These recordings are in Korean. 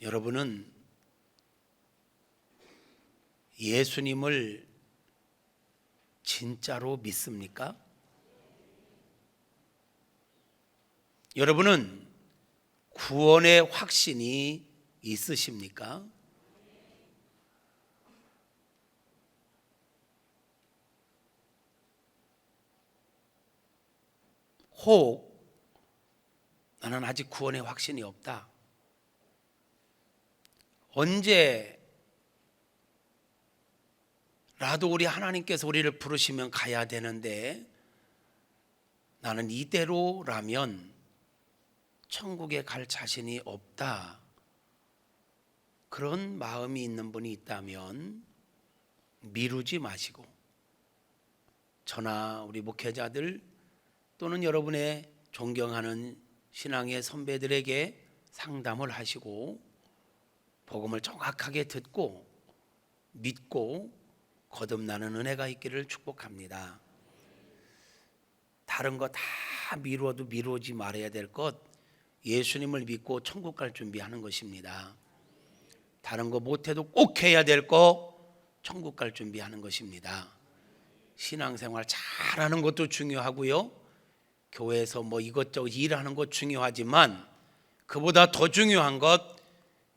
여러분은 예수님을 진짜로 믿습니까? 여러분은 구원의 확신이 있으십니까? 혹 나는 아직 구원의 확신이 없다. 언제라도 우리 하나님께서 우리를 부르시면 가야 되는데 나는 이대로라면 천국에 갈 자신이 없다. 그런 마음이 있는 분이 있다면 미루지 마시고 저나 우리 목회자들 또는 여러분의 존경하는 신앙의 선배들에게 상담을 하시고 복음을 정확하게 듣고 믿고 거듭나는 은혜가 있기를 축복합니다. 다른 거 다 미루어도 미루지 말아야 될 것, 예수님을 믿고 천국 갈 준비하는 것입니다. 다른 거 못해도 꼭 해야 될 거, 천국 갈 준비하는 것입니다. 신앙생활 잘하는 것도 중요하고요, 교회에서 뭐 이것저것 일하는 것 중요하지만 그보다 더 중요한 것,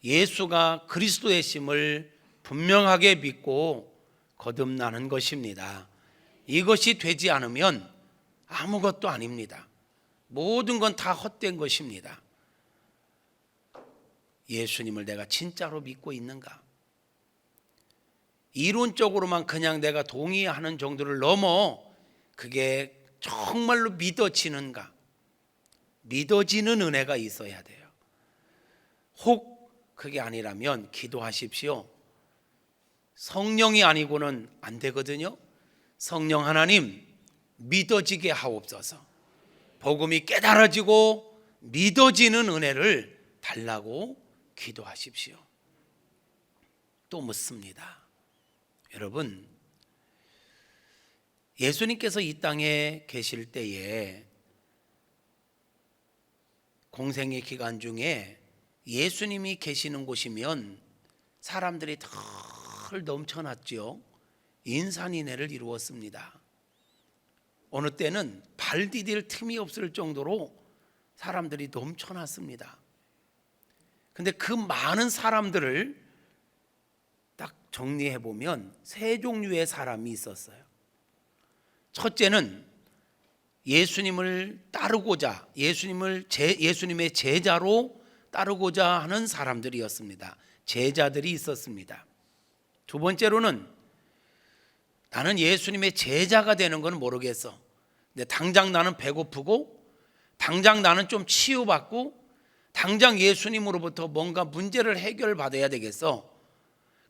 예수가 그리스도의 심을 분명하게 믿고 거듭나는 것입니다. 이것이 되지 않으면 아무것도 아닙니다. 모든 건 다 헛된 것입니다. 예수님을 내가 진짜로 믿고 있는가? 이론적으로만 그냥 내가 동의하는 정도를 넘어 그게 정말로 믿어지는가? 믿어지는 은혜가 있어야 돼요. 혹 그게 아니라면 기도하십시오. 성령이 아니고는 안 되거든요. 성령 하나님 믿어지게 하옵소서. 복음이 깨달아지고 믿어지는 은혜를 달라고 기도하십시오. 또 묻습니다. 여러분, 예수님께서 이 땅에 계실 때에 공생의 기간 중에 예수님이 계시는 곳이면 사람들이 덜 넘쳐났죠. 인산인해를 이루었습니다. 어느 때는 발 디딜 틈이 없을 정도로 사람들이 넘쳐났습니다. 근데 그 많은 사람들을 딱 정리해 보면 세 종류의 사람이 있었어요. 첫째는 예수님을 따르고자, 예수님의 제자로 따르고자 하는 사람들이었습니다. 제자들이 있었습니다. 두 번째로는 나는 예수님의 제자가 되는 건 모르겠어. 근데 당장 나는 배고프고, 당장 나는 좀 치유받고, 당장 예수님으로부터 뭔가 문제를 해결받아야 되겠어.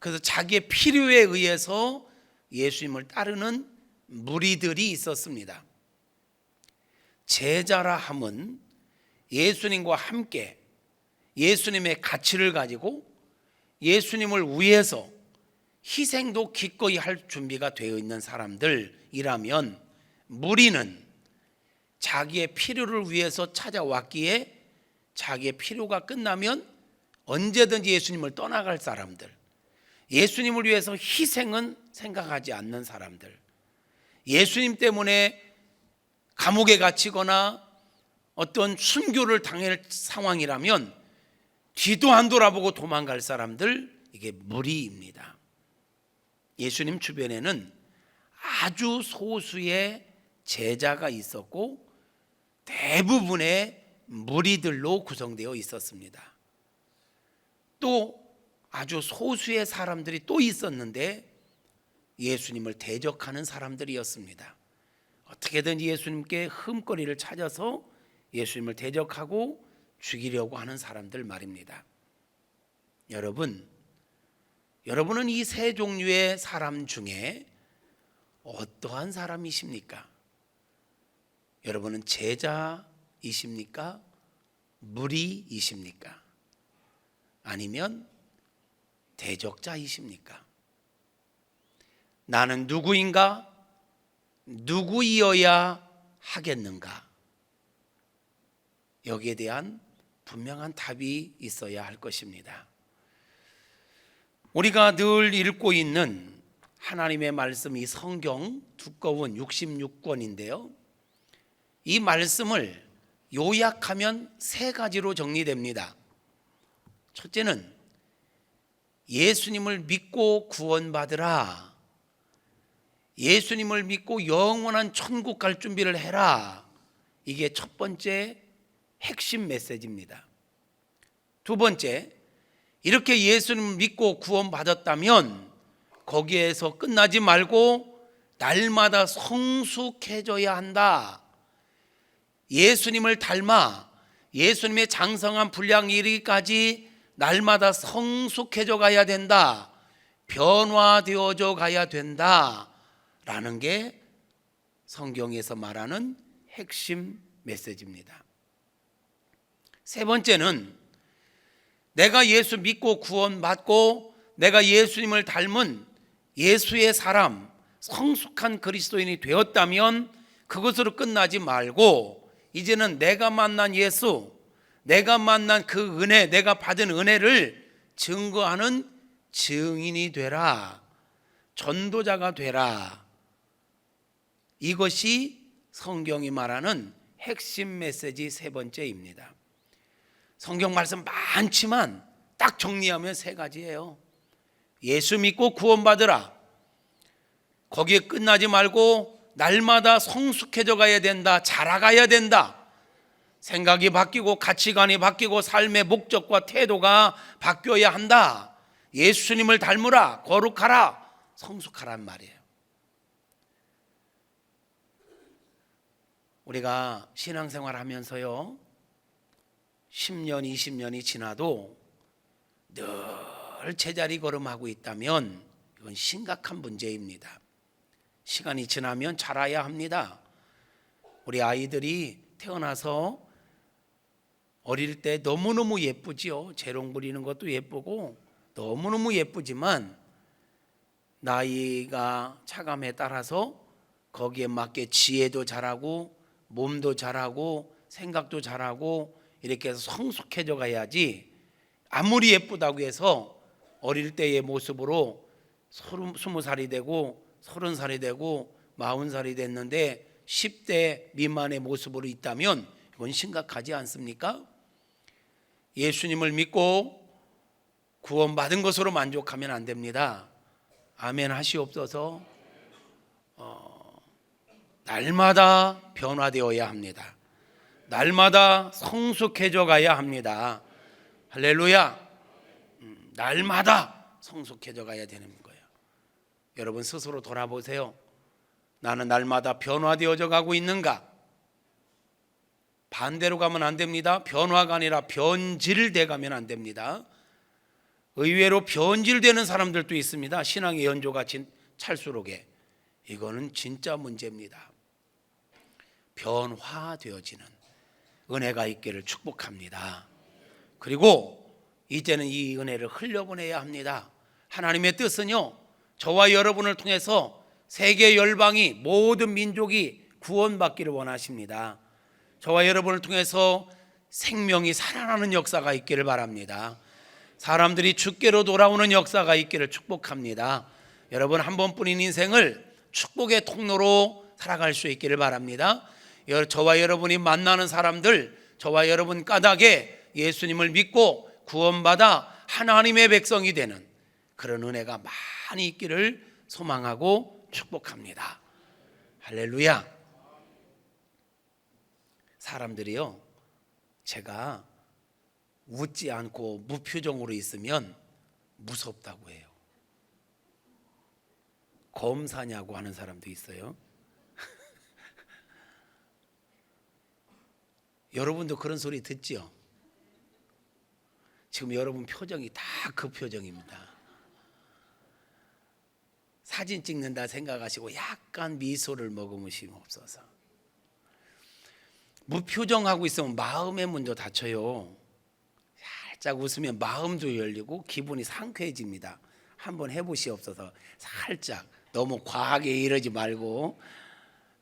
그래서 자기의 필요에 의해서 예수님을 따르는 무리들이 있었습니다. 제자라 함은 예수님과 함께 예수님의 가치를 가지고 예수님을 위해서 희생도 기꺼이 할 준비가 되어 있는 사람들이라면, 무리는 자기의 필요를 위해서 찾아왔기에 자기의 필요가 끝나면 언제든지 예수님을 떠나갈 사람들, 예수님을 위해서 희생은 생각하지 않는 사람들, 예수님 때문에 감옥에 갇히거나 어떤 순교를 당할 상황이라면 뒤도 안 돌아보고 도망갈 사람들, 이게 무리입니다. 예수님 주변에는 아주 소수의 제자가 있었고 대부분의 무리들로 구성되어 있었습니다. 또 아주 소수의 사람들이 또 있었는데 예수님을 대적하는 사람들이었습니다. 어떻게든 예수님께 흠거리를 찾아서 예수님을 대적하고 죽이려고 하는 사람들 말입니다. 여러분은 이 세 종류의 사람 중에 어떠한 사람이십니까? 여러분은 제자이십니까? 무리이십니까? 아니면 대적자이십니까? 나는 누구인가? 누구이어야 하겠는가? 여기에 대한 분명한 답이 있어야 할 것입니다. 우리가 늘 읽고 있는 하나님의 말씀이 성경 두꺼운 66권인데요. 이 말씀을 요약하면 세 가지로 정리됩니다. 첫째는 예수님을 믿고 구원받으라. 예수님을 믿고 영원한 천국 갈 준비를 해라. 이게 첫 번째 핵심 메시지입니다. 두 번째, 이렇게 예수님을 믿고 구원받았다면 거기에서 끝나지 말고 날마다 성숙해져야 한다. 예수님을 닮아 예수님의 장성한 분량에 이르기까지 날마다 성숙해져 가야 된다. 변화되어져 가야 된다. 라는 게 성경에서 말하는 핵심 메시지입니다. 세 번째는 내가 예수 믿고 구원받고 내가 예수님을 닮은 예수의 사람, 성숙한 그리스도인이 되었다면 그것으로 끝나지 말고 이제는 내가 만난 예수, 내가 만난 그 은혜, 내가 받은 은혜를 증거하는 증인이 되라. 전도자가 되라. 이것이 성경이 말하는 핵심 메시지 세 번째입니다. 성경 말씀 많지만 딱 정리하면 세 가지예요. 예수 믿고 구원받으라. 거기에 끝나지 말고 날마다 성숙해져 가야 된다. 자라가야 된다. 생각이 바뀌고 가치관이 바뀌고 삶의 목적과 태도가 바뀌어야 한다. 예수님을 닮으라. 거룩하라. 성숙하란 말이에요. 우리가 신앙생활 하면서요 10년, 20년이 지나도 늘 제자리 걸음하고 있다면 이건 심각한 문제입니다. 시간이 지나면 자라야 합니다. 우리 아이들이 태어나서 어릴 때 너무너무 예쁘지요. 재롱 부리는 것도 예쁘고 너무너무 예쁘지만 나이가 차감에 따라서 거기에 맞게 지혜도 자라고 몸도 자라고 생각도 자라고 이렇게 해서 성숙해져 가야지 아무리 예쁘다고 해서 어릴 때의 모습으로 20살이 되고 30살이 되고 40살이 됐는데 10대 미만의 모습으로 있다면 이건 심각하지 않습니까? 예수님을 믿고 구원받은 것으로 만족하면 안 됩니다. 아멘 하시옵소서. 날마다 변화되어야 합니다. 날마다 성숙해져 가야 합니다. 할렐루야. 날마다 성숙해져 가야 되는 거예요. 여러분 스스로 돌아보세요. 나는 날마다 변화되어져 가고 있는가? 반대로 가면 안 됩니다. 변화가 아니라 변질돼 가면 안 됩니다. 의외로 변질되는 사람들도 있습니다. 신앙의 연조가 찰수록에. 이거는 진짜 문제입니다. 변화되어지는 은혜가 있기를 축복합니다. 그리고 이제는 이 은혜를 흘려보내야 합니다. 하나님의 뜻은요 저와 여러분을 통해서 세계 열방이 모든 민족이 구원받기를 원하십니다. 저와 여러분을 통해서 생명이 살아나는 역사가 있기를 바랍니다. 사람들이 주께로 돌아오는 역사가 있기를 축복합니다. 여러분 한 번뿐인 인생을 축복의 통로로 살아갈 수 있기를 바랍니다. 저와 여러분이 만나는 사람들, 저와 여러분 까닭에 예수님을 믿고 구원받아 하나님의 백성이 되는 그런 은혜가 많이 있기를 소망하고 축복합니다. 할렐루야. 사람들이요 제가 웃지 않고 무표정으로 있으면 무섭다고 해요. 검사냐고 하는 사람도 있어요. 여러분도 그런 소리 듣지요? 지금 여러분 표정이 다 그 표정입니다. 사진 찍는다 생각하시고 약간 미소를 머금으시옵소서. 무표정하고 있으면 마음의 문도 닫혀요. 살짝 웃으면 마음도 열리고 기분이 상쾌해집니다. 한번 해보시옵소서. 살짝 너무 과하게 이러지 말고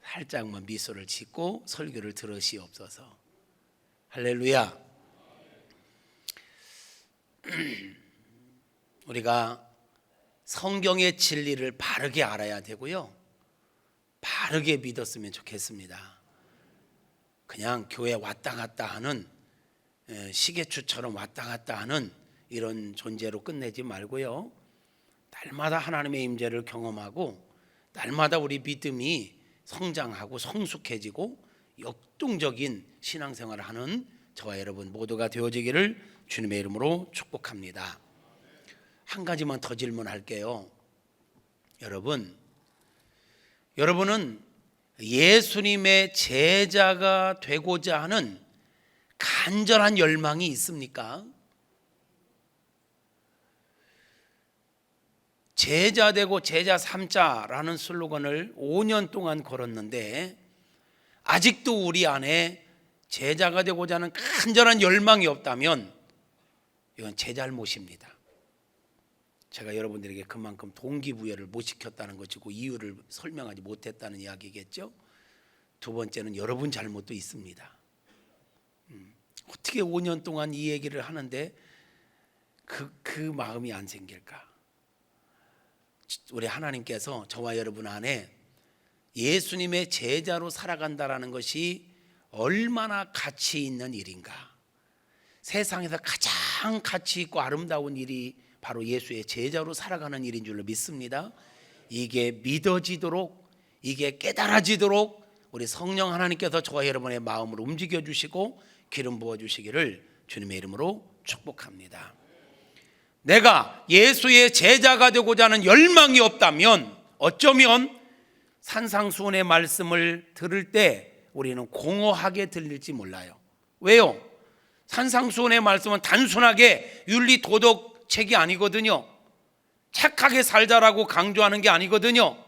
살짝만 미소를 짓고 설교를 들으시옵소서. 할렐루야. 우리가 성경의 진리를 바르게 알아야 되고요, 바르게 믿었으면 좋겠습니다. 그냥 교회 왔다 갔다 하는 시계추처럼 왔다 갔다 하는 이런 존재로 끝내지 말고요, 날마다 하나님의 임재를 경험하고 날마다 우리 믿음이 성장하고 성숙해지고 역동적인 신앙생활을 하는 저와 여러분 모두가 되어지기를 주님의 이름으로 축복합니다. 한 가지만 더 질문할게요. 여러분은 예수님의 제자가 되고자 하는 간절한 열망이 있습니까? 제자 되고 제자 삼자라는 슬로건을 5년 동안 걸었는데 아직도 우리 안에 제자가 되고자 하는 간절한 열망이 없다면 이건 제 잘못입니다. 제가 여러분들에게 그만큼 동기부여를 못 시켰다는 것이고 이유를 설명하지 못했다는 이야기겠죠. 두 번째는 여러분 잘못도 있습니다. 어떻게 5년 동안 이 얘기를 하는데 그 마음이 안 생길까? 우리 하나님께서 저와 여러분 안에 예수님의 제자로 살아간다라는 것이 얼마나 가치 있는 일인가. 세상에서 가장 가치 있고 아름다운 일이 바로 예수의 제자로 살아가는 일인 줄로 믿습니다. 이게 믿어지도록, 이게 깨달아지도록 우리 성령 하나님께서 저와 여러분의 마음을 움직여 주시고 기름 부어 주시기를 주님의 이름으로 축복합니다. 내가 예수의 제자가 되고자 하는 열망이 없다면 어쩌면 산상수훈의 말씀을 들을 때 우리는 공허하게 들릴지 몰라요. 왜요? 산상수훈의 말씀은 단순하게 윤리 도덕 책이 아니거든요. 착하게 살자라고 강조하는 게 아니거든요.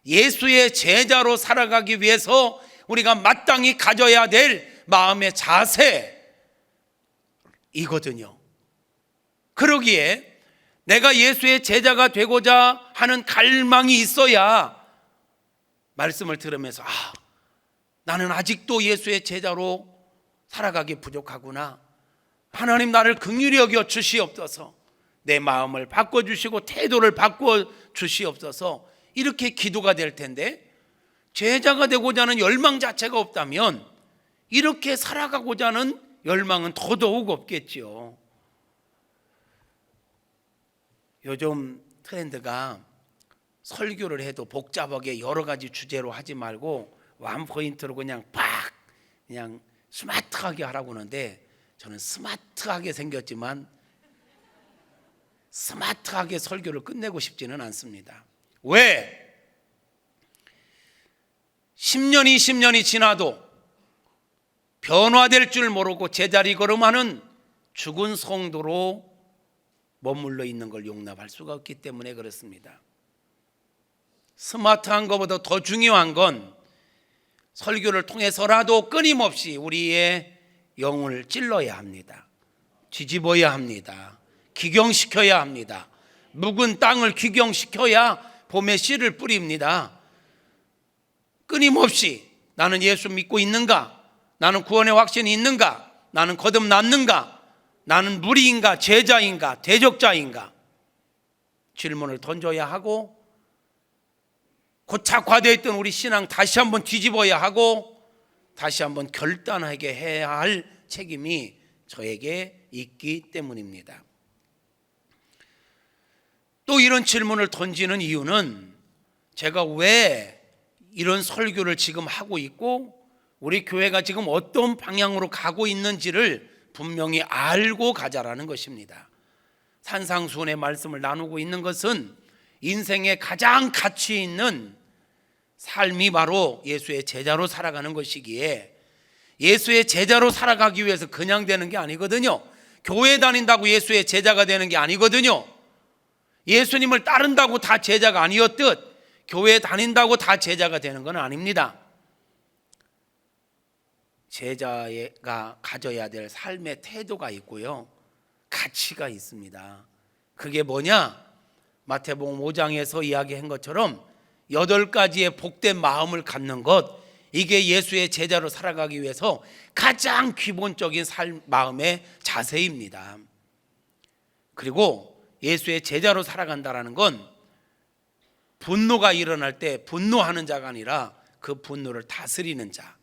예수의 제자로 살아가기 위해서 우리가 마땅히 가져야 될 마음의 자세이거든요. 그러기에 내가 예수의 제자가 되고자 하는 갈망이 있어야 말씀을 들으면서 나는 아직도 예수의 제자로 살아가기 부족하구나. 하나님 나를 긍휼히 여겨 주시옵소서. 내 마음을 바꿔주시고 태도를 바꿔주시옵소서. 이렇게 기도가 될 텐데 제자가 되고자 하는 열망 자체가 없다면 이렇게 살아가고자 하는 열망은 더더욱 없겠죠. 요즘 트렌드가 설교를 해도 복잡하게 여러 가지 주제로 하지 말고 원포인트로 그냥 그냥 스마트하게 하라고 하는데 저는 스마트하게 생겼지만 스마트하게 설교를 끝내고 싶지는 않습니다. 왜? 10년, 20년이 지나도 변화될 줄 모르고 제자리 걸음하는 죽은 성도로 머물러 있는 걸 용납할 수가 없기 때문에 그렇습니다. 스마트한 것보다 더 중요한 건 설교를 통해서라도 끊임없이 우리의 영을 찔러야 합니다. 뒤집어야 합니다. 기경시켜야 합니다. 묵은 땅을 기경시켜야 봄에 씨를 뿌립니다. 끊임없이 나는 예수 믿고 있는가? 나는 구원의 확신이 있는가? 나는 거듭났는가? 나는 무리인가? 제자인가? 대적자인가? 질문을 던져야 하고 고착화되어 있던 우리 신앙 다시 한번 뒤집어야 하고 다시 한번 결단하게 해야 할 책임이 저에게 있기 때문입니다. 또 이런 질문을 던지는 이유는 제가 왜 이런 설교를 지금 하고 있고 우리 교회가 지금 어떤 방향으로 가고 있는지를 분명히 알고 가자라는 것입니다. 산상수훈의 말씀을 나누고 있는 것은 인생의 가장 가치 있는 삶이 바로 예수의 제자로 살아가는 것이기에 예수의 제자로 살아가기 위해서 그냥 되는 게 아니거든요. 교회 다닌다고 예수의 제자가 되는 게 아니거든요. 예수님을 따른다고 다 제자가 아니었듯 교회 다닌다고 다 제자가 되는 건 아닙니다. 제자가 가져야 될 삶의 태도가 있고요, 가치가 있습니다. 그게 뭐냐? 마태복음 5장에서 이야기한 것처럼 8가지의 복된 마음을 갖는 것, 이게 예수의 제자로 살아가기 위해서 가장 기본적인 마음의 자세입니다. 그리고 예수의 제자로 살아간다라는 건 분노가 일어날 때 분노하는 자가 아니라 그 분노를 다스리는 자,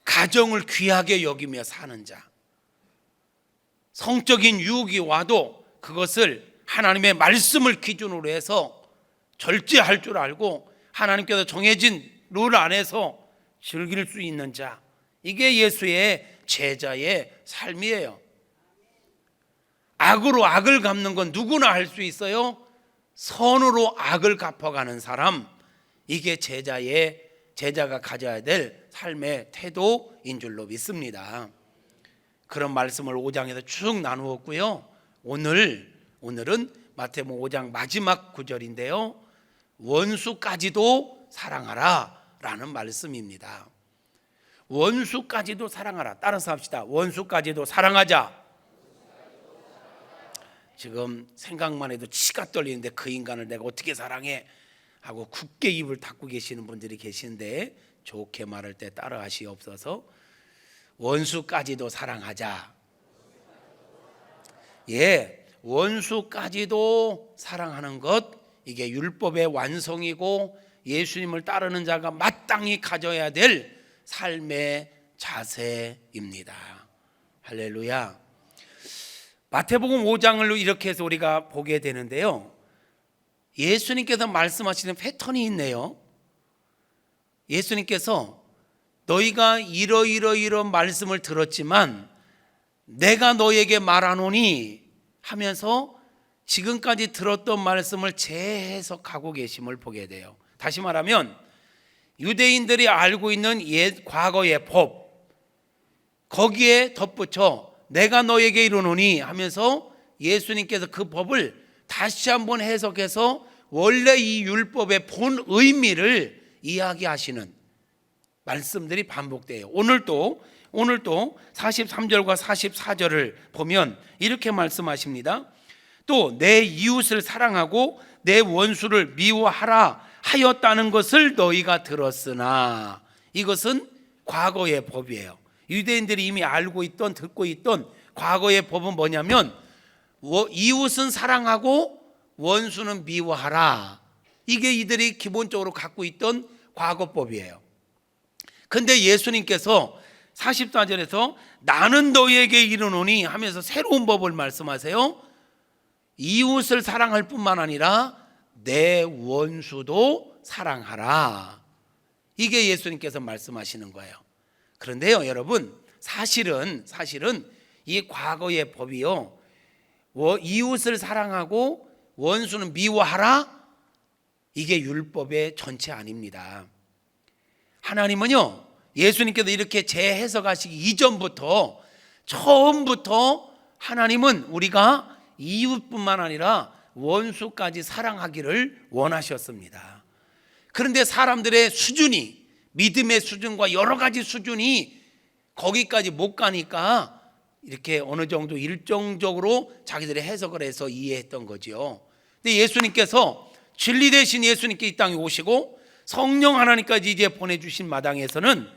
가정을 귀하게 여기며 사는 자, 성적인 유혹이 와도 그것을 하나님의 말씀을 기준으로 해서 절제할 줄 알고 하나님께서 정해진 룰 안에서 즐길 수 있는 자, 이게 예수의 제자의 삶이에요. 악으로 악을 갚는 건 누구나 할 수 있어요. 선으로 악을 갚아가는 사람, 이게 제자가 가져야 될 삶의 태도인 줄로 믿습니다. 그런 말씀을 5장에서 쭉 나누었고요. 오늘은 마태복음 5장 마지막 구절인데요, 원수까지도 사랑하라 라는 말씀입니다. 원수까지도 사랑하라. 따라서 합시다. 원수까지도 사랑하자. 지금 생각만 해도 치가 떨리는데 그 인간을 내가 어떻게 사랑해 하고 굳게 입을 닫고 계시는 분들이 계시는데, 좋게 말할 때 따라 하시옵소서. 원수까지도 사랑하자. 예, 원수까지도 사랑하는 것, 이게 율법의 완성이고 예수님을 따르는 자가 마땅히 가져야 될 삶의 자세입니다. 할렐루야. 마태복음 5장을 이렇게 해서 우리가 보게 되는데요, 예수님께서 말씀하시는 패턴이 있네요. 예수님께서 너희가 이러이러이런 말씀을 들었지만 내가 너에게 말하노니 하면서 지금까지 들었던 말씀을 재해석하고 계심을 보게 돼요. 다시 말하면 유대인들이 알고 있는 옛 과거의 법, 거기에 덧붙여 내가 너에게 이르노니 하면서 예수님께서 그 법을 다시 한번 해석해서 원래 이 율법의 본 의미를 이야기하시는 말씀들이 반복돼요. 오늘도 43절과 44절을 보면 이렇게 말씀하십니다. 또 내 이웃을 사랑하고 내 원수를 미워하라 하였다는 것을 너희가 들었으나, 이것은 과거의 법이에요. 유대인들이 이미 알고 있던, 듣고 있던 과거의 법은 뭐냐면 이웃은 사랑하고 원수는 미워하라. 이게 이들이 기본적으로 갖고 있던 과거법이에요. 근데 예수님께서 44절에서 나는 너희에게 이르노니 하면서 새로운 법을 말씀하세요. 이웃을 사랑할 뿐만 아니라 내 원수도 사랑하라. 이게 예수님께서 말씀하시는 거예요. 그런데요, 여러분, 사실은 이 과거의 법이요, 이웃을 사랑하고 원수는 미워하라, 이게 율법의 전체 아닙니다. 하나님은요, 예수님께서 이렇게 재해석하시기 이전부터, 처음부터 하나님은 우리가 이웃뿐만 아니라 원수까지 사랑하기를 원하셨습니다. 그런데 사람들의 수준이, 믿음의 수준과 여러 가지 수준이 거기까지 못 가니까 이렇게 어느 정도 일정적으로 자기들이 해석을 해서 이해했던 거죠. 근데 예수님께서, 진리 대신 예수님께 이 땅에 오시고 성령 하나님까지 이제 보내주신 마당에서는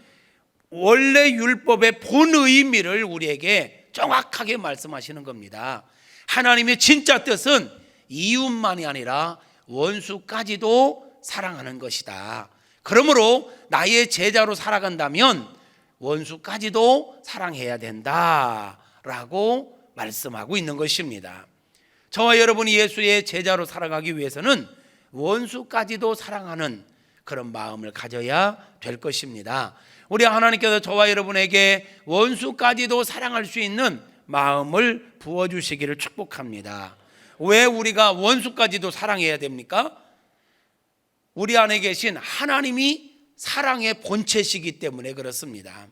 원래 율법의 본 의미를 우리에게 정확하게 말씀하시는 겁니다. 하나님의 진짜 뜻은 이웃만이 아니라 원수까지도 사랑하는 것이다. 그러므로 나의 제자로 살아간다면 원수까지도 사랑해야 된다라고 말씀하고 있는 것입니다. 저와 여러분이 예수의 제자로 살아가기 위해서는 원수까지도 사랑하는 그런 마음을 가져야 될 것입니다. 우리 하나님께서 저와 여러분에게 원수까지도 사랑할 수 있는 마음을 부어주시기를 축복합니다. 왜 우리가 원수까지도 사랑해야 됩니까? 우리 안에 계신 하나님이 사랑의 본체시기 때문에 그렇습니다.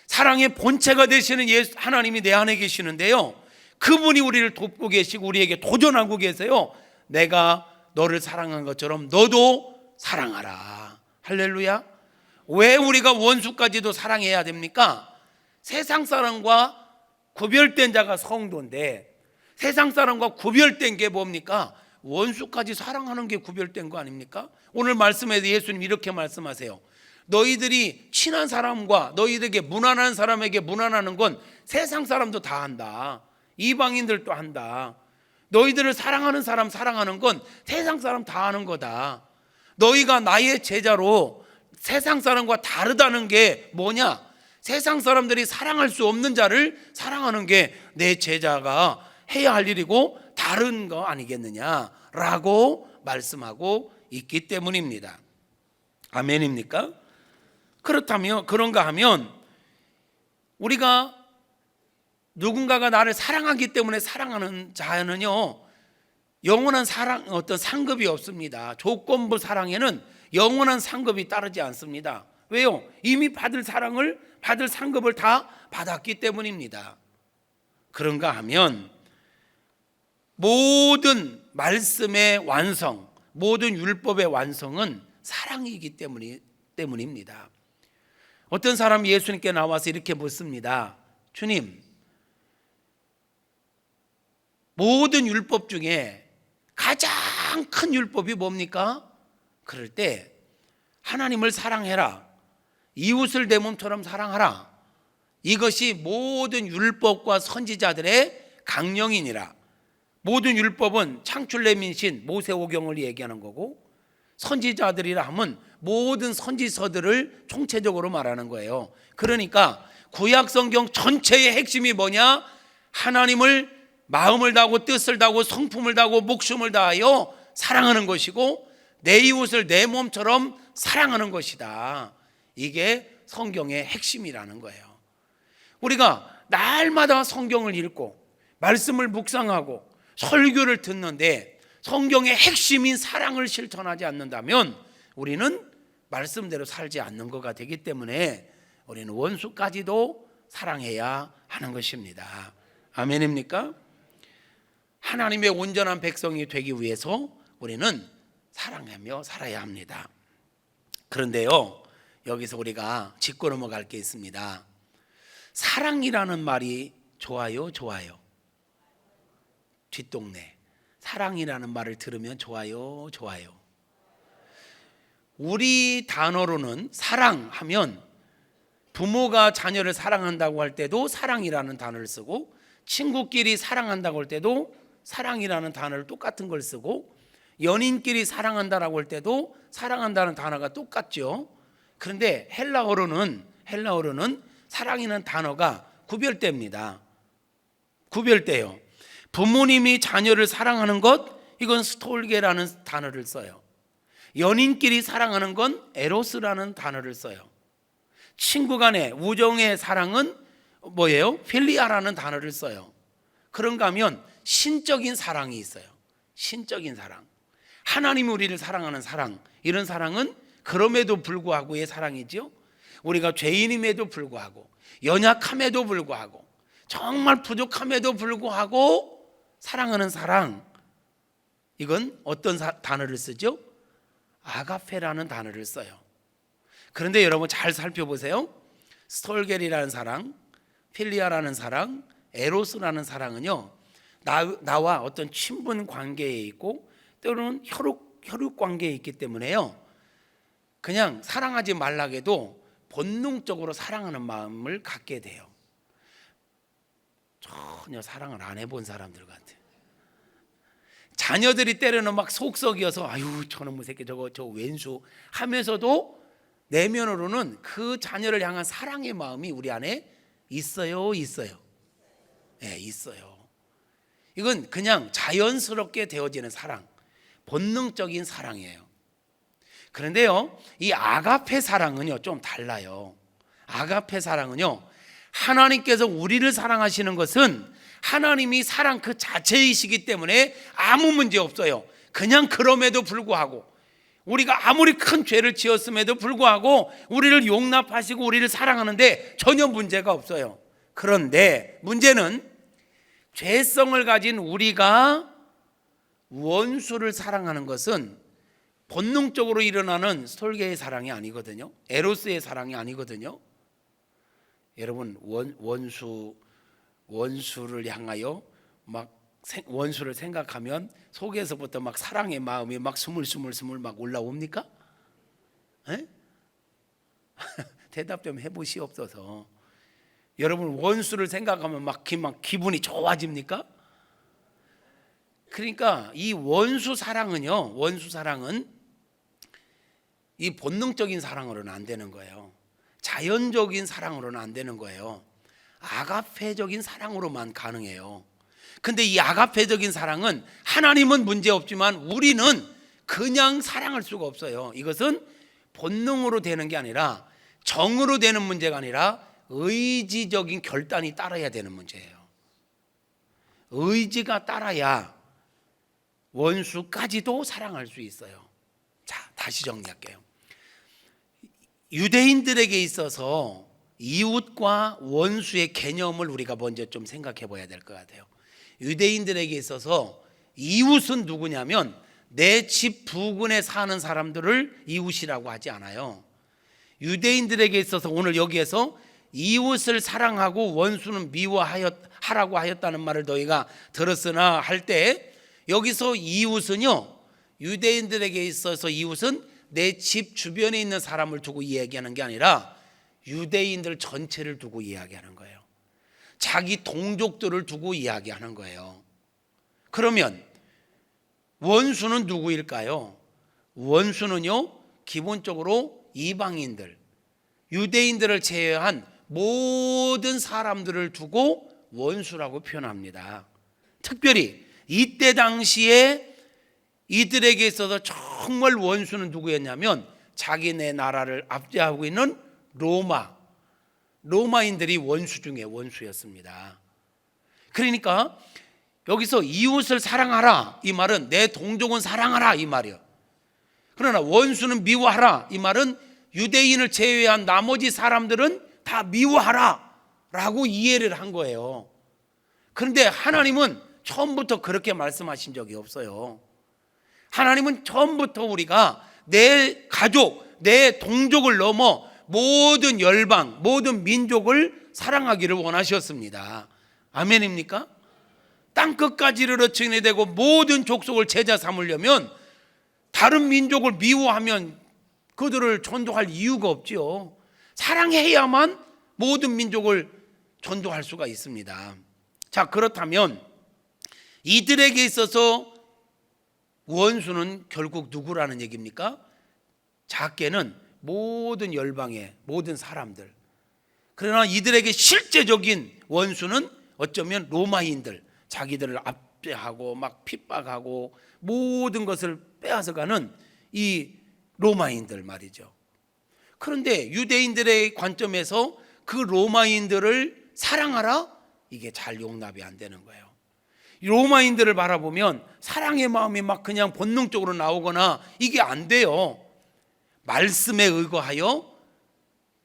사랑의 본체가 되시는 예수 하나님이 내 안에 계시는데요, 그분이 우리를 돕고 계시고 우리에게 도전하고 계세요. 내가 너를 사랑한 것처럼 너도 사랑하라. 할렐루야. 왜 우리가 원수까지도 사랑해야 됩니까? 세상 사람과 구별된 자가 성도인데, 세상 사람과 구별된 게 뭡니까? 원수까지 사랑하는 게 구별된 거 아닙니까? 오늘 말씀에서 예수님 이렇게 말씀하세요. 너희들이 친한 사람과 너희들에게 무난한 사람에게 무난하는 건 세상 사람도 다 한다. 이방인들도 한다. 너희들을 사랑하는 사람 사랑하는 건 세상 사람 다 하는 거다. 너희가 나의 제자로 세상 사람과 다르다는 게 뭐냐? 세상 사람들이 사랑할 수 없는 자를 사랑하는 게 내 제자가 해야 할 일이고 다른 거 아니겠느냐라고 말씀하고 있기 때문입니다. 아멘입니까? 그렇다면, 그런가 하면 우리가 누군가가 나를 사랑하기 때문에 사랑하는 자는요, 영원한 사랑, 어떤 상급이 없습니다. 조건부 사랑에는 영원한 상급이 따르지 않습니다. 왜요? 이미 받을 사랑을, 받을 상급을 다 받았기 때문입니다. 그런가 하면 모든 말씀의 완성, 모든 율법의 완성은 사랑이기 때문입니다. 어떤 사람이 예수님께 나와서 이렇게 묻습니다. 주님, 모든 율법 중에 가장 큰 율법이 뭡니까? 그럴 때 하나님을 사랑해라, 이웃을 내 몸처럼 사랑하라, 이것이 모든 율법과 선지자들의 강령이니라. 모든 율법은 창출내민신 모세오경을 얘기하는 거고, 선지자들이라 하면 모든 선지서들을 총체적으로 말하는 거예요. 그러니까 구약 성경 전체의 핵심이 뭐냐? 하나님을 마음을 다하고 뜻을 다하고 성품을 다하고 목숨을 다하여 사랑하는 것이고, 내 이웃을 내 몸처럼 사랑하는 것이다. 이게 성경의 핵심이라는 거예요. 우리가 날마다 성경을 읽고 말씀을 묵상하고 설교를 듣는데 성경의 핵심인 사랑을 실천하지 않는다면 우리는 말씀대로 살지 않는 것가 되기 때문에 우리는 원수까지도 사랑해야 하는 것입니다. 아멘입니까? 하나님의 온전한 백성이 되기 위해서 우리는 사랑하며 살아야 합니다. 그런데요, 여기서 우리가 짚고 넘어갈 게 있습니다. 사랑이라는 말이 좋아요, 좋아요? 뒷동네 사랑이라는 말을 들으면 좋아요, 좋아요? 우리 단어로는 사랑하면 부모가 자녀를 사랑한다고 할 때도 사랑이라는 단어를 쓰고, 친구끼리 사랑한다고 할 때도 사랑이라는 단어를 똑같은 걸 쓰고, 연인끼리 사랑한다라고 할 때도 사랑한다는 단어가 똑같죠. 그런데 헬라어로는 사랑이라는 단어가 구별됩니다. 구별돼요. 부모님이 자녀를 사랑하는 것, 이건 스톨게라는 단어를 써요. 연인끼리 사랑하는 건 에로스라는 단어를 써요. 친구 간의 우정의 사랑은 뭐예요? 필리아라는 단어를 써요. 그런가 하면 신적인 사랑이 있어요. 신적인 사랑. 하나님이 우리를 사랑하는 사랑, 이런 사랑은 그럼에도 불구하고의 사랑이죠. 우리가 죄인임에도 불구하고, 연약함에도 불구하고, 정말 부족함에도 불구하고 사랑하는 사랑, 이건 어떤 단어를 쓰죠? 아가페라는 단어를 써요. 그런데 여러분 잘 살펴보세요. 스톨겔이라는 사랑, 필리아라는 사랑, 에로스라는 사랑은요, 나와 어떤 친분 관계에 있고 때로는 혈육 관계에 있기 때문에요, 그냥 사랑하지 말라고 해도 본능적으로 사랑하는 마음을 갖게 돼요. 전혀 사랑을 안 해본 사람들 같아요. 자녀들이 때로는 막 속썩여서 아유 저놈의 새끼 저 왼수 하면서도 내면으로는 그 자녀를 향한 사랑의 마음이 우리 안에 있어요. 네, 있어요. 이건 그냥 자연스럽게 되어지는 사랑, 본능적인 사랑이에요. 그런데요, 이 아가페 사랑은요 좀 달라요. 아가페 사랑은요, 하나님께서 우리를 사랑하시는 것은 하나님이 사랑 그 자체이시기 때문에 아무 문제 없어요. 그냥 그럼에도 불구하고, 우리가 아무리 큰 죄를 지었음에도 불구하고 우리를 용납하시고 우리를 사랑하는데 전혀 문제가 없어요. 그런데 문제는 죄성을 가진 우리가 원수를 사랑하는 것은 본능적으로 일어나는 스톨게의 사랑이 아니거든요. 에로스의 사랑이 아니거든요. 여러분, 원수를 향하여 막 원수를 생각하면 속에서부터 막 사랑의 마음이 막 스물스물 막 올라옵니까? 대답 좀 해보시옵소서. 여러분 원수를 생각하면 막 기분이 좋아집니까? 그러니까 이 원수 사랑은 이 본능적인 사랑으로는 안 되는 거예요. 자연적인 사랑으로는 안 되는 거예요. 아가페적인 사랑으로만 가능해요. 근데 이 아가페적인 사랑은 하나님은 문제없지만 우리는 그냥 사랑할 수가 없어요. 이것은 본능으로 되는 게 아니라, 정으로 되는 문제가 아니라 의지적인 결단이 따라야 되는 문제예요. 의지가 따라야 원수까지도 사랑할 수 있어요. 자, 다시 정리할게요. 유대인들에게 있어서 이웃과 원수의 개념을 우리가 먼저 좀 생각해 봐야 될 것 같아요. 유대인들에게 있어서 이웃은 누구냐면 내 집 부근에 사는 사람들을 이웃이라고 하지 않아요. 유대인들에게 있어서 오늘 여기에서 이웃을 사랑하고 원수는 미워하라고 하였다는 말을 너희가 들었으나 할 때, 여기서 이웃은요, 유대인들에게 있어서 이웃은 내 집 주변에 있는 사람을 두고 이야기하는 게 아니라 유대인들 전체를 두고 이야기하는 거예요. 자기 동족들을 두고 이야기하는 거예요. 그러면 원수는 누구일까요? 원수는요, 기본적으로 이방인들, 유대인들을 제외한 모든 사람들을 두고 원수라고 표현합니다. 특별히 이때 당시에 이들에게 있어서 정말 원수는 누구였냐면 자기네 나라를 압제하고 있는 로마인들이 원수 중에 원수였습니다. 그러니까 여기서 이웃을 사랑하라 이 말은 내 동족은 사랑하라 이 말이에요. 그러나 원수는 미워하라 이 말은 유대인을 제외한 나머지 사람들은 다 미워하라 라고 이해를 한 거예요. 그런데 하나님은 처음부터 그렇게 말씀하신 적이 없어요. 하나님은 처음부터 우리가 내 가족, 내 동족을 넘어 모든 열방, 모든 민족을 사랑하기를 원하셨습니다. 아멘입니까? 땅끝까지 이르러치게 되고 모든 족속을 제자 삼으려면 다른 민족을 미워하면 그들을 전도할 이유가 없지요. 사랑해야만 모든 민족을 전도할 수가 있습니다. 자, 그렇다면 이들에게 있어서 원수는 결국 누구라는 얘기입니까? 작게는 모든 열방의 모든 사람들. 그러나 이들에게 실제적인 원수는 어쩌면 로마인들, 자기들을 압제하고 막 핍박하고 모든 것을 빼앗아가는 이 로마인들 말이죠. 그런데 유대인들의 관점에서 그 로마인들을 사랑하라? 이게 잘 용납이 안 되는 거예요. 로마인들을 바라보면 사랑의 마음이 막 그냥 본능적으로 나오거나 이게 안 돼요. 말씀에 의거하여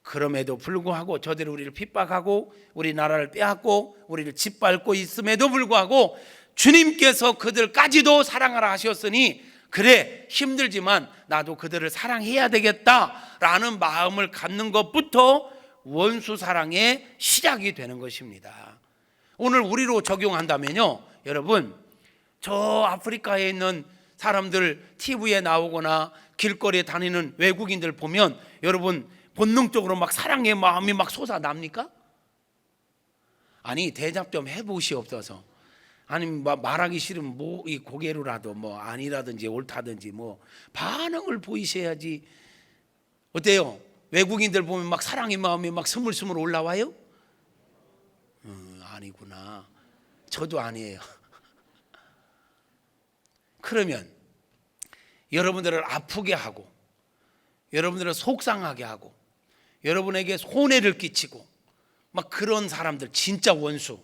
그럼에도 불구하고 저들이 우리를 핍박하고 우리 나라를 빼앗고 우리를 짓밟고 있음에도 불구하고 주님께서 그들까지도 사랑하라 하셨으니 그래 힘들지만 나도 그들을 사랑해야 되겠다라는 마음을 갖는 것부터 원수 사랑의 시작이 되는 것입니다. 오늘 우리로 적용한다면요, 여러분 저 아프리카에 있는 사람들 TV에 나오거나 길거리에 다니는 외국인들 보면 여러분 본능적으로 막 사랑의 마음이 막 솟아납니까? 아니 대답 좀 해보시옵소서. 아니면 말하기 싫으면 뭐 이 고개로라도 뭐 아니라든지 옳다든지 뭐 반응을 보이셔야지. 어때요? 외국인들 보면 막 사랑의 마음이 막 스물스물 올라와요? 아니구나. 저도 아니에요. 그러면 여러분들을 아프게 하고 여러분들을 속상하게 하고 여러분에게 손해를 끼치고 막 그런 사람들, 진짜 원수,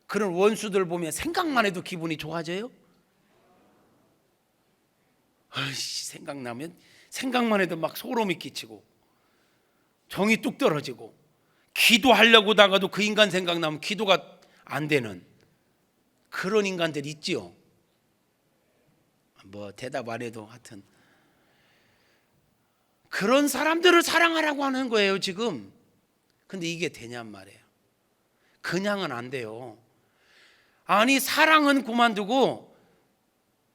그런 원수들 보면 생각만 해도 기분이 좋아져요? 생각만 해도 막 소름이 끼치고 정이 뚝 떨어지고 기도하려고 하다가도 그 인간 생각나면 기도가 안 되는 그런 인간들 있지요. 뭐 대답 안 해도 하여튼 그런 사람들을 사랑하라고 하는 거예요 지금. 근데 이게 되냔 말이에요. 그냥은 안 돼요. 아니 사랑은 그만두고,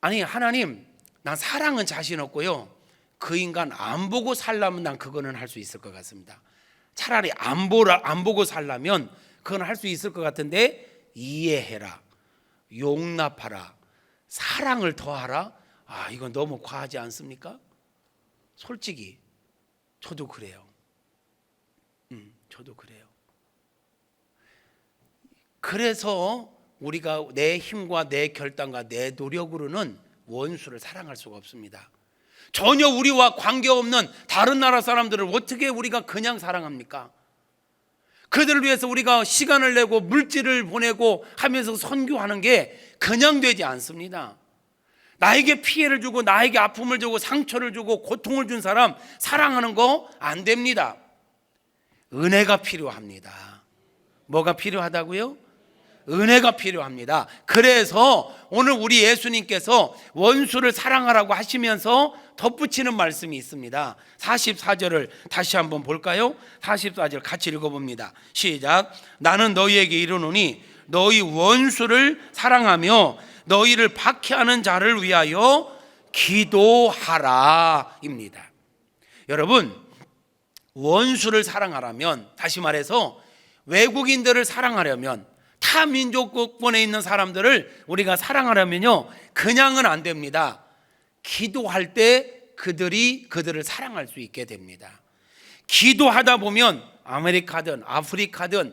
아니 하나님 난 사랑은 자신 없고요 그 인간 안 보고 살려면 난 그거는 할 수 있을 것 같습니다. 차라리 안 보고 살려면 그건 할 수 있을 것 같은데, 이해해라, 용납하라, 사랑을 더하라, 이건 너무 과하지 않습니까? 솔직히 저도 그래요. 저도 그래요. 그래서 우리가 내 힘과 내 결단과 내 노력으로는 원수를 사랑할 수가 없습니다. 전혀 우리와 관계없는 다른 나라 사람들을 어떻게 우리가 그냥 사랑합니까? 그들을 위해서 우리가 시간을 내고 물질을 보내고 하면서 선교하는 게 그냥 되지 않습니다. 나에게 피해를 주고 나에게 아픔을 주고 상처를 주고 고통을 준 사람 사랑하는 거 안 됩니다. 은혜가 필요합니다. 뭐가 필요하다고요? 은혜가 필요합니다. 그래서 오늘 우리 예수님께서 원수를 사랑하라고 하시면서 덧붙이는 말씀이 있습니다. 44절을 다시 한번 볼까요? 44절 같이 읽어봅니다. 시작. 나는 너희에게 이르노니 너희 원수를 사랑하며 너희를 박해하는 자를 위하여 기도하라 입니다. 여러분, 원수를 사랑하라면, 다시 말해서 외국인들을 사랑하려면, 타 민족권에 있는 사람들을 우리가 사랑하려면요, 그냥은 안 됩니다. 기도할 때 그들을 사랑할 수 있게 됩니다. 기도하다 보면 아메리카든 아프리카든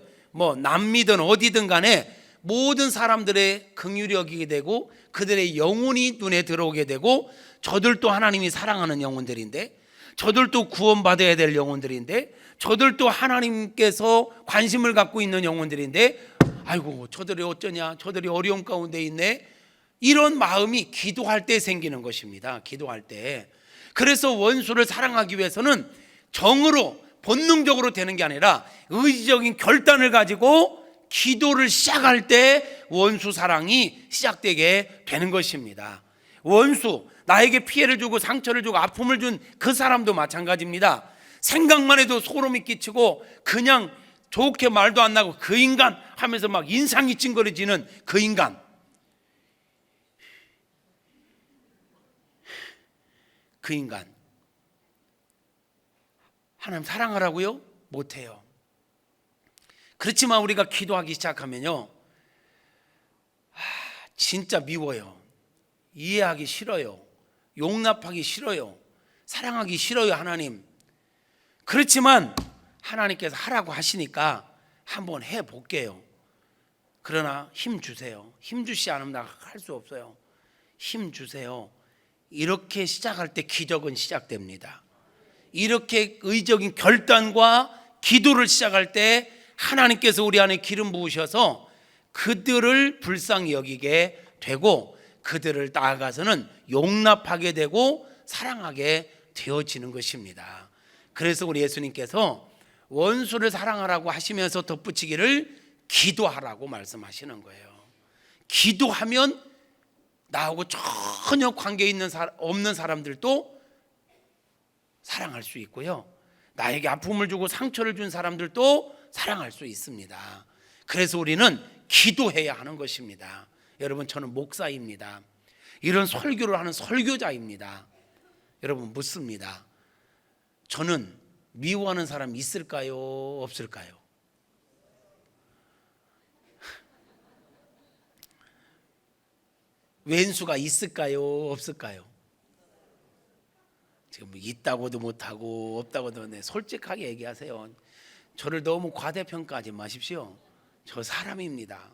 남미든 어디든 간에 모든 사람들의 긍휼이 여기게 되고 그들의 영혼이 눈에 들어오게 되고, 저들도 하나님이 사랑하는 영혼들인데, 저들도 구원받아야 될 영혼들인데, 저들도 하나님께서 관심을 갖고 있는 영혼들인데, 아이고 저들이 어쩌냐, 저들이 어려움 가운데 있네, 이런 마음이 기도할 때 생기는 것입니다. 기도할 때. 그래서 원수를 사랑하기 위해서는 정으로 본능적으로 되는 게 아니라 의지적인 결단을 가지고 기도를 시작할 때 원수 사랑이 시작되게 되는 것입니다. 원수, 나에게 피해를 주고 상처를 주고 아픔을 준 그 사람도 마찬가지입니다. 생각만 해도 소름이 끼치고 그냥 좋게 말도 안 나고 그 인간 하면서 막 인상이 찡그러지는 그 인간, 하나님 사랑하라고요? 못해요. 그렇지만 우리가 기도하기 시작하면요, 진짜 미워요. 이해하기 싫어요. 용납하기 싫어요. 사랑하기 싫어요, 하나님. 그렇지만 하나님께서 하라고 하시니까 한번 해볼게요. 그러나 힘 주세요. 힘 주시 않으면 나 할 수 없어요. 힘 주세요. 이렇게 시작할 때 기적은 시작됩니다. 이렇게 의적인 결단과 기도를 시작할 때 하나님께서 우리 안에 기름 부으셔서 그들을 불쌍히 여기게 되고 그들을 나아가서는 용납하게 되고 사랑하게 되어지는 것입니다. 그래서 우리 예수님께서 원수를 사랑하라고 하시면서 덧붙이기를 기도하라고 말씀하시는 거예요. 기도하면 나하고 전혀 관계 없는 사람들도 사랑할 수 있고요, 나에게 아픔을 주고 상처를 준 사람들도 사랑할 수 있습니다. 그래서 우리는 기도해야 하는 것입니다. 여러분, 저는 목사입니다. 이런 설교를 하는 설교자입니다. 여러분, 묻습니다. 저는 미워하는 사람 있을까요? 없을까요? 왼수가 있을까요? 없을까요? 지금 있다고도 못하고 없다고도 못해. 솔직하게 얘기하세요. 저를 너무 과대평가하지 마십시오. 저 사람입니다.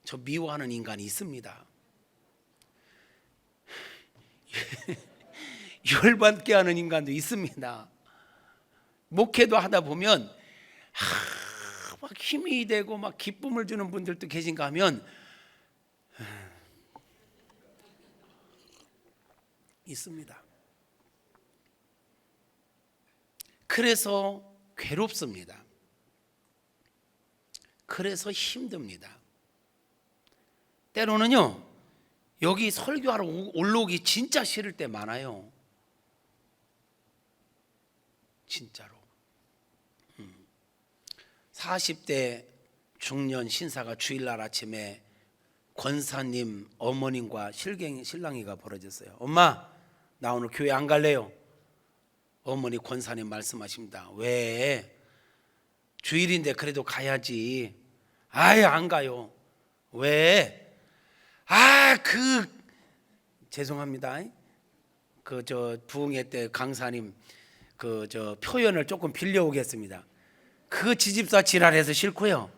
저 미워하는 인간이 있습니다. 열받게 하는 인간도 있습니다. 목회도 하다 보면 막 힘이 되고 막 기쁨을 주는 분들도 계신가 하면 있습니다. 그래서 괴롭습니다. 그래서 힘듭니다. 때로는요, 여기 설교하러 올라오기 진짜 싫을 때 많아요. 진짜로. 40대 중년 신사가 주일날 아침에 권사님 어머님과 실랑이가 벌어졌어요. 엄마, 나 오늘 교회 안 갈래요. 어머니 권사님 말씀하십니다. 왜? 주일인데 그래도 가야지. 아예 안 가요. 왜? 죄송합니다. 부흥회 때 강사님 표현을 조금 빌려오겠습니다. 그 지집사 지랄해서 싫고요.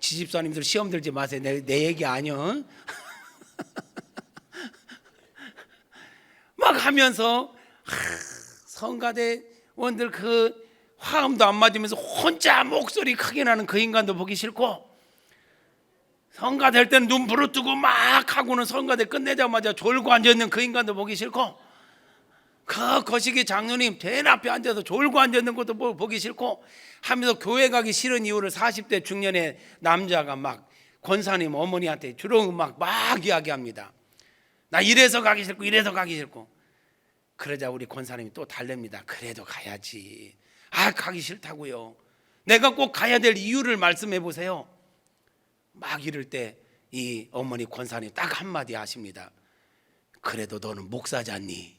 지집사님들 시험 들지 마세요. 내 얘기 아니요. 막 하면서 성가대원들 그 화음도 안 맞으면서 혼자 목소리 크게 나는 그 인간도 보기 싫고, 성가될 때는 눈 부릅뜨고 막 하고는 성가대 끝내자마자 졸고 앉아있는 그 인간도 보기 싫고, 그 거시기 장로님 대 앞에 앉아서 졸고 앉아있는 것도 보기 싫고 하면서 교회 가기 싫은 이유를 40대 중년의 남자가 막 권사님 어머니한테 주로 막 이야기합니다. 나 이래서 가기 싫고 이래서 가기 싫고. 그러자 우리 권사님이 또 달랩니다. 그래도 가야지. 가기 싫다고요. 내가 꼭 가야 될 이유를 말씀해 보세요. 막 이럴 때 이 어머니 권사님 딱 한마디 하십니다. 그래도 너는 목사잖니.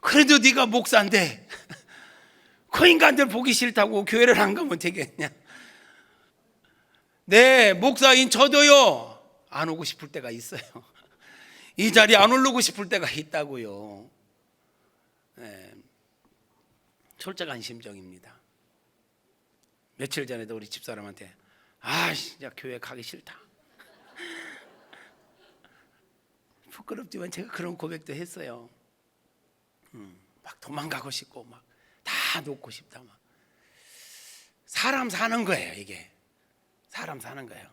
그래도 네가 목사인데 그 인간들 보기 싫다고 교회를 안 가면 되겠냐. 네, 목사인 저도요 안 오고 싶을 때가 있어요. 이 자리에 안 오르고 싶을 때가 있다고요. 네, 솔직한 심정입니다. 며칠 전에도 우리 집사람한테 진짜 교회 가기 싫다. 부끄럽지만 제가 그런 고백도 했어요. 막 도망가고 싶고 막 다 놓고 싶다. 막 사람 사는 거예요. 이게 사람 사는 거예요.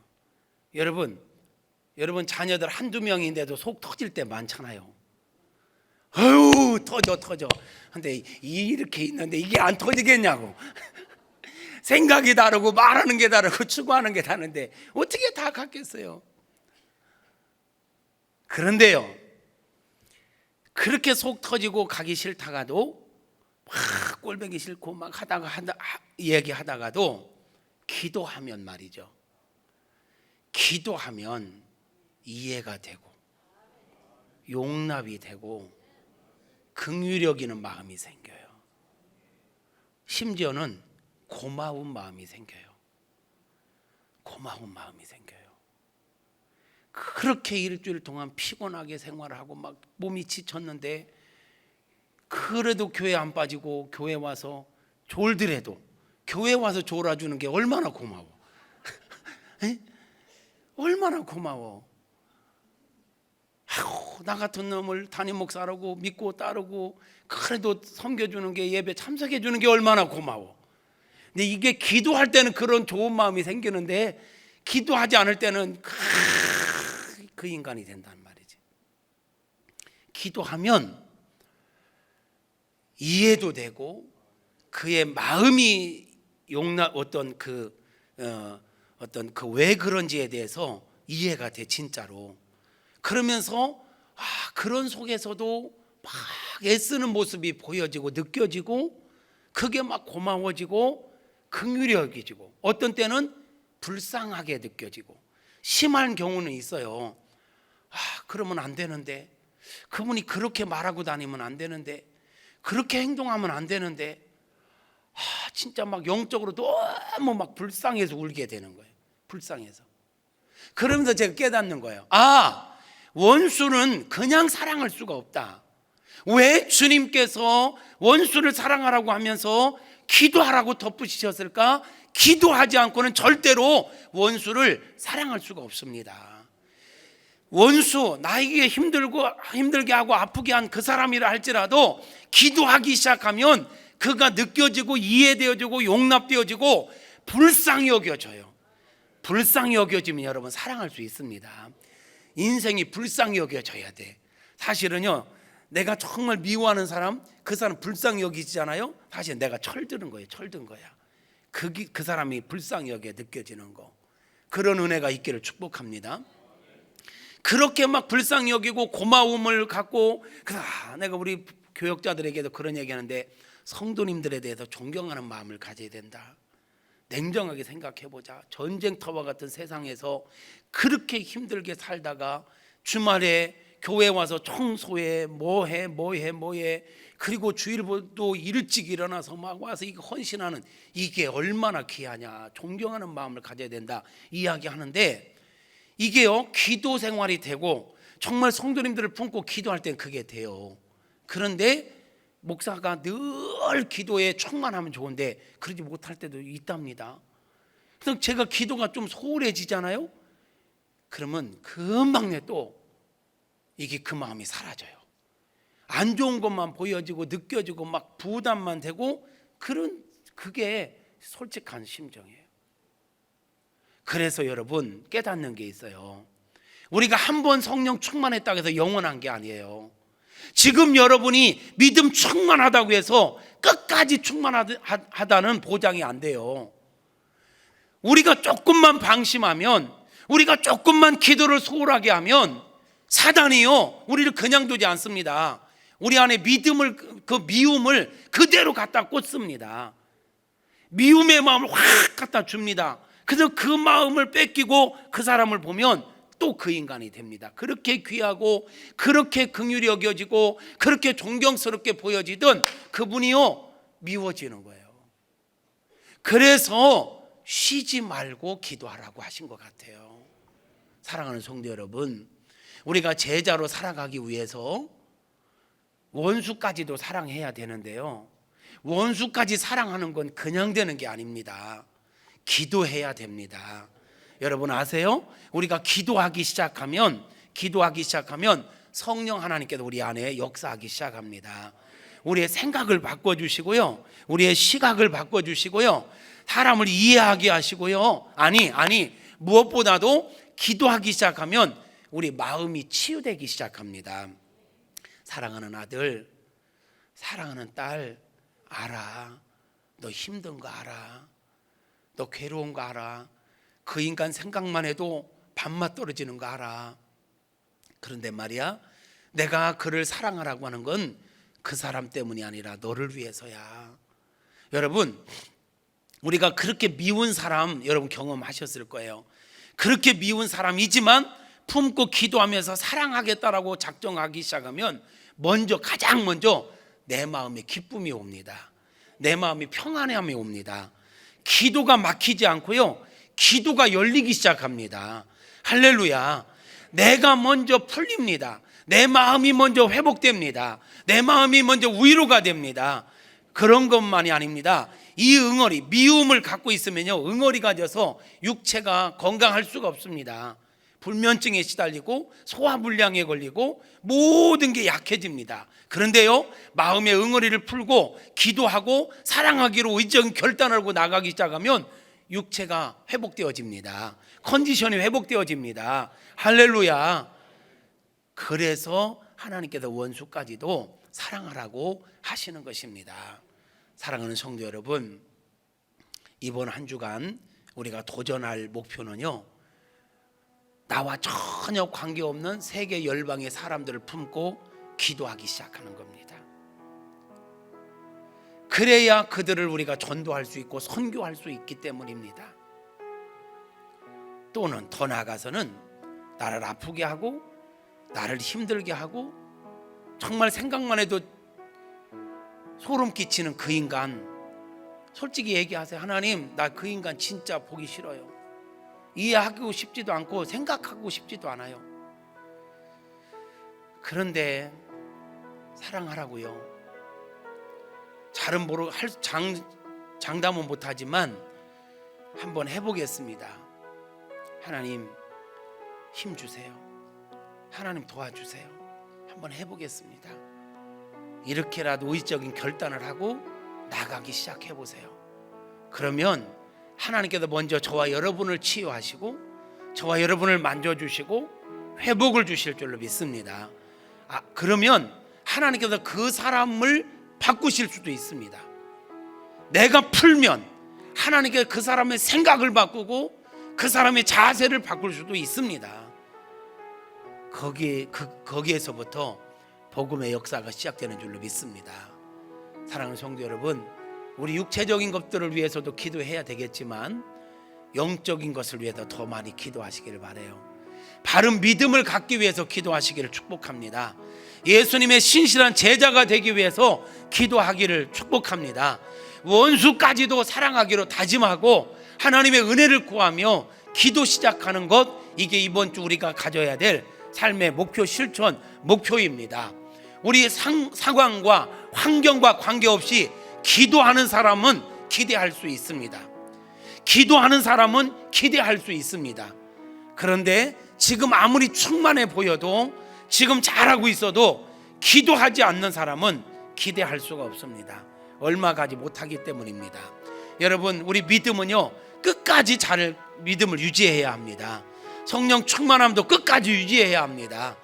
여러분 자녀들 한두 명인데도 속 터질 때 많잖아요. 터져. 근데 이렇게 있는데 이게 안 터지겠냐고. 생각이 다르고 말하는 게 다르고 추구하는 게 다른데 어떻게 다 같겠어요. 그런데요, 그렇게 속 터지고 가기 싫다가도 막 꼴보기 싫고 막 얘기하다가도 기도하면 말이죠. 기도하면 이해가 되고 용납이 되고 긍휼히 여기는 마음이 생겨요. 심지어는 고마운 마음이 생겨요. 고마운 마음이 생겨요. 그렇게 일주일 동안 피곤하게 생활하고 막 몸이 지쳤는데 그래도 교회 안 빠지고 교회 와서 졸더라도 교회 와서 졸아주는 게 얼마나 고마워. 얼마나 고마워. 나 같은 놈을 담임 목사라고 믿고 따르고 그래도 섬겨주는 게, 예배 참석해 주는 게 얼마나 고마워. 근데 이게 기도할 때는 그런 좋은 마음이 생기는데 기도하지 않을 때는 그 인간이 된단 말이지. 기도하면 이해도 되고 그의 마음이 어떤 왜 그런지에 대해서 이해가 돼 진짜로. 그러면서 그런 속에서도 막 애쓰는 모습이 보여지고 느껴지고 그게 막 고마워지고 긍휼히 여겨지고 어떤 때는 불쌍하게 느껴지고 심한 경우는 있어요. 그러면 안 되는데, 그분이 그렇게 말하고 다니면 안 되는데, 그렇게 행동하면 안 되는데, 진짜 막 영적으로 너무 막 불쌍해서 울게 되는 거예요. 불쌍해서. 그러면서 제가 깨닫는 거예요. 원수는 그냥 사랑할 수가 없다. 왜 주님께서 원수를 사랑하라고 하면서 기도하라고 덧붙이셨을까? 기도하지 않고는 절대로 원수를 사랑할 수가 없습니다. 원수, 나에게 힘들게 하고 아프게 한 그 사람이라 할지라도 기도하기 시작하면 그가 느껴지고 이해되어지고 용납되어지고 불쌍히 여겨져요. 불쌍히 여겨지면 여러분 사랑할 수 있습니다. 인생이 불쌍히 여겨져야 돼. 사실은요, 내가 정말 미워하는 사람, 그 사람 불쌍히 여기잖아요. 사실 내가 철든 거예요. 철든 거야. 그 사람이 불쌍히 여겨 느껴지는 거. 그런 은혜가 있기를 축복합니다. 그렇게 막 불쌍히 여기고 고마움을 갖고, 내가 우리 교역자들에게도 그런 얘기하는데, 성도님들에 대해서 존경하는 마음을 가져야 된다. 냉정하게 생각해보자. 전쟁터와 같은 세상에서 그렇게 힘들게 살다가 주말에 교회 와서 청소해 뭐해 그리고 주일도 일찍 일어나서 막 와서 이거 헌신하는 이게 얼마나 귀하냐, 존경하는 마음을 가져야 된다 이야기하는데, 이게요 기도 생활이 되고 정말 성도님들을 품고 기도할 땐 그게 돼요. 그런데 목사가 늘 기도에 충만하면 좋은데 그러지 못할 때도 있답니다. 그래서 제가 기도가 좀 소홀해지잖아요. 그러면 금방 또 이게 그 마음이 사라져요. 안 좋은 것만 보여지고 느껴지고 막 부담만 되고, 그게 솔직한 심정이에요. 그래서 여러분 깨닫는 게 있어요. 우리가 한 번 성령 충만했다고 해서 영원한 게 아니에요. 지금 여러분이 믿음 충만하다고 해서 끝까지 충만하다는 보장이 안 돼요. 우리가 조금만 방심하면, 우리가 조금만 기도를 소홀하게 하면 사단이요 우리를 그냥 두지 않습니다. 우리 안에 믿음을, 그 미움을 그대로 갖다 꽂습니다. 미움의 마음을 확 갖다 줍니다. 그래서 그 마음을 뺏기고 그 사람을 보면 또 그 인간이 됩니다. 그렇게 귀하고 그렇게 긍휼히 여겨지고 그렇게 존경스럽게 보여지던 그분이요 미워지는 거예요. 그래서 쉬지 말고 기도하라고 하신 것 같아요. 사랑하는 성도 여러분, 우리가 제자로 살아가기 위해서 원수까지도 사랑해야 되는데요, 원수까지 사랑하는 건 그냥 되는 게 아닙니다. 기도해야 됩니다. 여러분 아세요? 우리가 기도하기 시작하면 성령 하나님께서 우리 안에 역사하기 시작합니다. 우리의 생각을 바꿔주시고요, 우리의 시각을 바꿔주시고요, 사람을 이해하게 하시고요, 아니 무엇보다도 기도하기 시작하면 우리 마음이 치유되기 시작합니다. 사랑하는 아들, 사랑하는 딸, 알아. 너 힘든 거 알아. 너 괴로운 거 알아. 그 인간 생각만 해도 밥맛 떨어지는 거 알아. 그런데 말이야, 내가 그를 사랑하라고 하는 건 그 사람 때문이 아니라 너를 위해서야. 여러분, 우리가 그렇게 미운 사람 여러분 경험하셨을 거예요. 그렇게 미운 사람이지만 품고 기도하면서 사랑하겠다라고 작정하기 시작하면 가장 먼저 내 마음에 기쁨이 옵니다. 내 마음이 평안함이 옵니다. 기도가 막히지 않고요, 기도가 열리기 시작합니다. 할렐루야. 내가 먼저 풀립니다. 내 마음이 먼저 회복됩니다. 내 마음이 먼저 위로가 됩니다. 그런 것만이 아닙니다. 이 응어리, 미움을 갖고 있으면요 응어리가 져서 육체가 건강할 수가 없습니다. 불면증에 시달리고 소화불량에 걸리고 모든 게 약해집니다. 그런데요 마음의 응어리를 풀고 기도하고 사랑하기로 의정 결단하고 나가기 시작하면 육체가 회복되어집니다. 컨디션이 회복되어집니다. 할렐루야. 그래서 하나님께서 원수까지도 사랑하라고 하시는 것입니다. 사랑하는 성도 여러분, 이번 한 주간 우리가 도전할 목표는요, 나와 전혀 관계없는 세계 열방의 사람들을 품고 기도하기 시작하는 겁니다. 그래야 그들을 우리가 전도할 수 있고 선교할 수 있기 때문입니다. 또는 더 나아가서는 나를 아프게 하고 나를 힘들게 하고 정말 생각만 해도 소름 끼치는 그 인간, 솔직히 얘기하세요. 하나님, 나 그 인간 진짜 보기 싫어요. 이해하고 싶지도 않고 생각하고 싶지도 않아요. 그런데 사랑하라고요. 잘은 장담은 못하지만 한번 해보겠습니다. 하나님 힘 주세요. 하나님 도와주세요. 한번 해보겠습니다. 이렇게라도 의지적인 결단을 하고 나가기 시작해보세요. 그러면 하나님께서 먼저 저와 여러분을 치유하시고 저와 여러분을 만져주시고 회복을 주실 줄로 믿습니다. 그러면 하나님께서 그 사람을 바꾸실 수도 있습니다. 내가 풀면 하나님께서 그 사람의 생각을 바꾸고 그 사람의 자세를 바꿀 수도 있습니다. 거기에서부터 복음의 역사가 시작되는 줄로 믿습니다. 사랑하는 성도 여러분, 우리 육체적인 것들을 위해서도 기도해야 되겠지만 영적인 것을 위해서 더 많이 기도하시기를 바라요. 바른 믿음을 갖기 위해서 기도하시기를 축복합니다. 예수님의 신실한 제자가 되기 위해서 기도하기를 축복합니다. 원수까지도 사랑하기로 다짐하고 하나님의 은혜를 구하며 기도 시작하는 것, 이게 이번 주 우리가 가져야 될 삶의 목표, 실천 목표입니다. 우리 상황과 환경과 관계없이 기도하는 사람은 기대할 수 있습니다. 기도하는 사람은 기대할 수 있습니다. 그런데 지금 아무리 충만해 보여도, 지금 잘하고 있어도 기도하지 않는 사람은 기대할 수가 없습니다. 얼마 가지 못하기 때문입니다. 여러분, 우리 믿음은요, 끝까지 믿음을 유지해야 합니다. 성령 충만함도 끝까지 유지해야 합니다.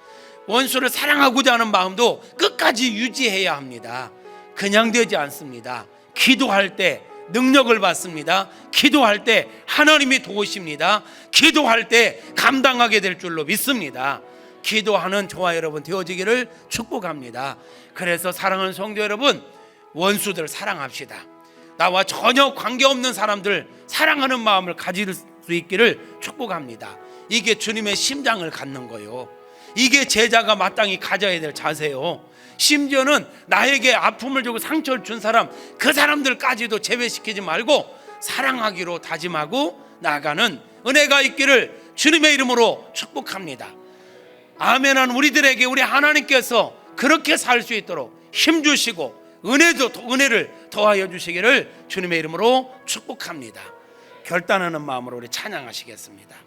원수를 사랑하고자 하는 마음도 끝까지 유지해야 합니다. 그냥 되지 않습니다. 기도할 때 능력을 받습니다. 기도할 때 하나님이 도우십니다. 기도할 때 감당하게 될 줄로 믿습니다. 기도하는 저와 여러분 되어지기를 축복합니다. 그래서 사랑하는 성도 여러분, 원수들 사랑합시다. 나와 전혀 관계없는 사람들 사랑하는 마음을 가질 수 있기를 축복합니다. 이게 주님의 심장을 갖는 거요. 이게 제자가 마땅히 가져야 될 자세요. 심지어는 나에게 아픔을 주고 상처를 준 사람, 그 사람들까지도 제외시키지 말고 사랑하기로 다짐하고 나아가는 은혜가 있기를 주님의 이름으로 축복합니다. 아멘한 우리들에게 우리 하나님께서 그렇게 살 수 있도록 힘주시고 은혜를 더하여 주시기를 주님의 이름으로 축복합니다. 결단하는 마음으로 우리 찬양하시겠습니다.